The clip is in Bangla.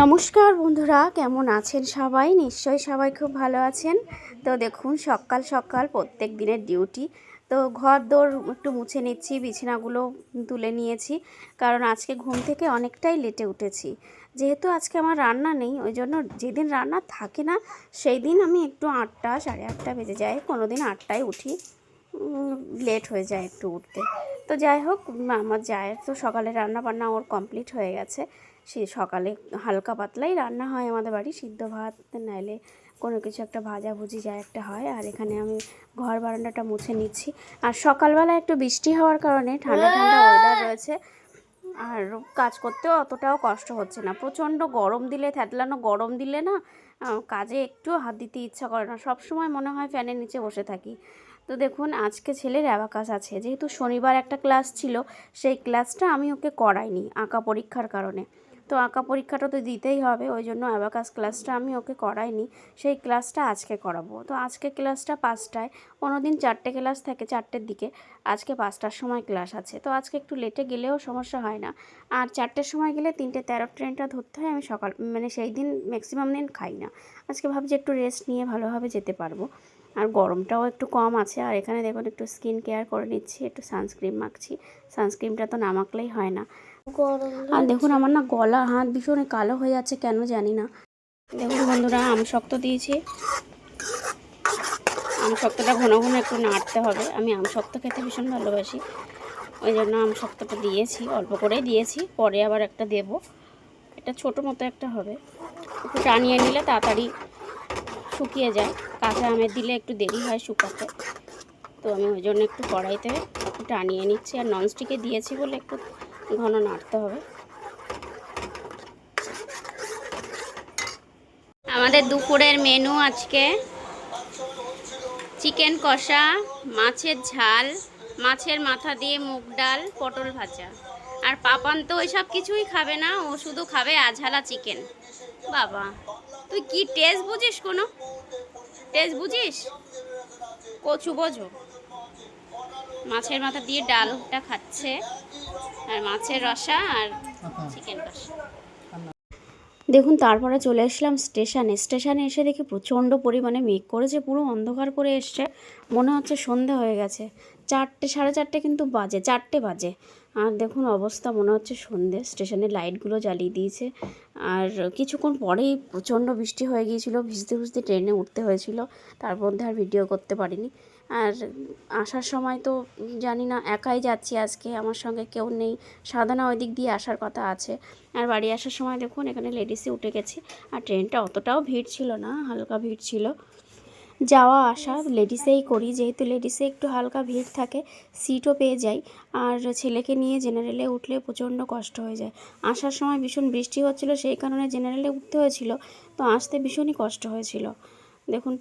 নমস্কার বন্ধুরা, কেমন আছেন সবাই? নিশ্চয়ই সবাই খুব ভালো আছেন। তো দেখুন, সকাল সকাল প্রত্যেক দিনের ডিউটি। তো ঘর দোর একটু মুছে নিচ্ছি, বিছানাগুলো তুলে নিয়েছি, কারণ আজকে ঘুম থেকে অনেকটাই লেটে উঠেছি। যেহেতু আজকে আমার রান্না নেই, ওই জন্য যেদিন রান্না থাকে না সেই দিন আমি একটু 8টা 8:30 বেজে যায়, কোনো দিন 8টায় উঠি। লেট হয়ে যায় একটু উঠতে। তো যাই হোক, আমার জায়ের তো সকালে রান্না বান্না ওর কমপ্লিট হয়ে গেছে। সে সকালে হালকা পাতলাই রান্না হয় আমাদের বাড়ি, সিদ্ধ ভাত নাইলে কোনো কিছু একটা ভাজাভুজি যা একটা হয়। আর এখানে আমি ঘর বারান্দাটা মুছে নিচ্ছি। আর সকালবেলা একটু বৃষ্টি হওয়ার কারণে ঠান্ডা ঠান্ডা ওয়েদার রয়েছে, আর কাজ করতেও অতটাও কষ্ট হচ্ছে না। প্রচণ্ড গরম দিলে, থ্যাতলানো গরম দিলে না কাজে একটু হাত দিতে ইচ্ছা করে না, সব সময় মনে হয় ফ্যানের নিচে বসে থাকি। তো দেখুন, আজকে ছেলের অ্যাবাকাস আছে, যেহেতু শনিবার একটা ক্লাস ছিল, সেই ক্লাসটা আমি ওকে করাইনি আঁকা পরীক্ষার কারণে। তো আঁকা পরীক্ষাটা তো দিতেই হবে, ওই জন্য অ্যাবাকাস ক্লাসটা আমি ওকে করাইনি, সেই ক্লাসটা আজকে করাবো। তো আজকে ক্লাসটা 5টায়, কোনোদিন 4টে ক্লাস থাকে, 4টের দিকে। আজকে 5টার সময় ক্লাস আছে, তো আজকে একটু লেটে গেলেও সমস্যা হয় না। আর 4টের সময় গেলে 3:13 ট্রেনটা ধরতে হয়। আমি সকাল সেই দিন ম্যাক্সিমাম দিন খাই না। আজকে ভাবছি একটু রেস্ট নিয়ে ভালোভাবে যেতে পারবো। আর গরমটাও একটু কম আছে। আর এখানে দেখুন, একটু স্কিন কেয়ার করে নিচ্ছি, একটু সানস্ক্রিন মাখছি। সানস্ক্রিনটা তো না মাখলেই হয় না। আর দেখুন, আমার না গলা হাত ভীষণ কালো হয়ে যাচ্ছে, কেন জানি না। দেখুন বন্ধুরা, শক্ত দিয়েছি। শক্তটা ঘন ঘন একটু নাড়তে হবে। আমি শক্ত খেতে ভীষণ ভালোবাসি, ওই জন্য শক্তটা দিয়েছি, অল্প করেই দিয়েছি, পরে আবার একটা দেব। এটা ছোটো মতো একটা হবে, একটু টানিয়ে নিলে তাড়াতাড়ি শুকিয়ে যায়। কাঁচা আমের দিলে একটু দেরি হয় শুকাতে, তো আমি ওই জন্য একটু কড়াইতে টানিয়ে নিচ্ছি। আর ননস্টিকে দিয়েছি বলে একটু ঘন নাড়তে হবে। আমাদের দুপুরের মেনু আজকে চিকেন কষা, মাছের ঝাল, মাছের মাথা দিয়ে মুগ ডাল, পটল ভাজা। আর পাপান তো ওইসব কিছুই খাবে না, ও শুধু খাবে আঝালা চিকেন। বাবা, তুই কি টেস্ট বুঝিস? কোনো টেস্ট বুঝিস? কচু বোঝো? মাছের মাথা দিয়ে ডালটা খাচ্ছে, আর মাছের রসা, আর চিকেন কষা। দেখুন, তারপরে চলে আসলাম স্টেশনে এসে দেখি প্রচণ্ড পরিমাণে মেঘ করেছে, পুরো অন্ধকার করে এসছে, মনে হচ্ছে সন্ধে হয়ে গেছে। 4টে 4:30 কিন্তু বাজে, 4টে বাজে। আর দেখুন অবস্থা, মনে হচ্ছে সন্ধে। স্টেশনের লাইটগুলো জ্বালিয়ে দিয়েছে। আর কিছুক্ষণ পরেই প্রচণ্ড বৃষ্টি হয়ে গিয়েছিলো, ভিজতে ভিজতে ট্রেনে উঠতে হয়েছিল, তার মধ্যে আর ভিডিও করতে পারিনি। আর আসার সময় তো জানি না, একাই যাচ্ছি আজকে, আমার সঙ্গে কেউ নেই। সাধনা ওই দিক দিয়ে আসার কথা আছে। আর বাড়ি আসার সময় দেখুন, এখানে লেডিসে উঠে গেছি। আর ট্রেনটা অতটাও ভিড় ছিল না, হালকা ভিড় ছিল। যাওয়া আসা লেডিসেই করি, যেহেতু লেডিসে একটু হালকা ভিড় থাকে, সিটও পেয়ে যাই। আর ছেলেকে নিয়ে জেনারেলে উঠলে প্রচণ্ড কষ্ট হয়ে যায়। আসার সময় ভীষণ বৃষ্টি হচ্ছিল, সেই কারণে জেনারেলে উঠতে হয়েছিল, তো আসতে ভীষণই কষ্ট হয়েছিল। দেখুন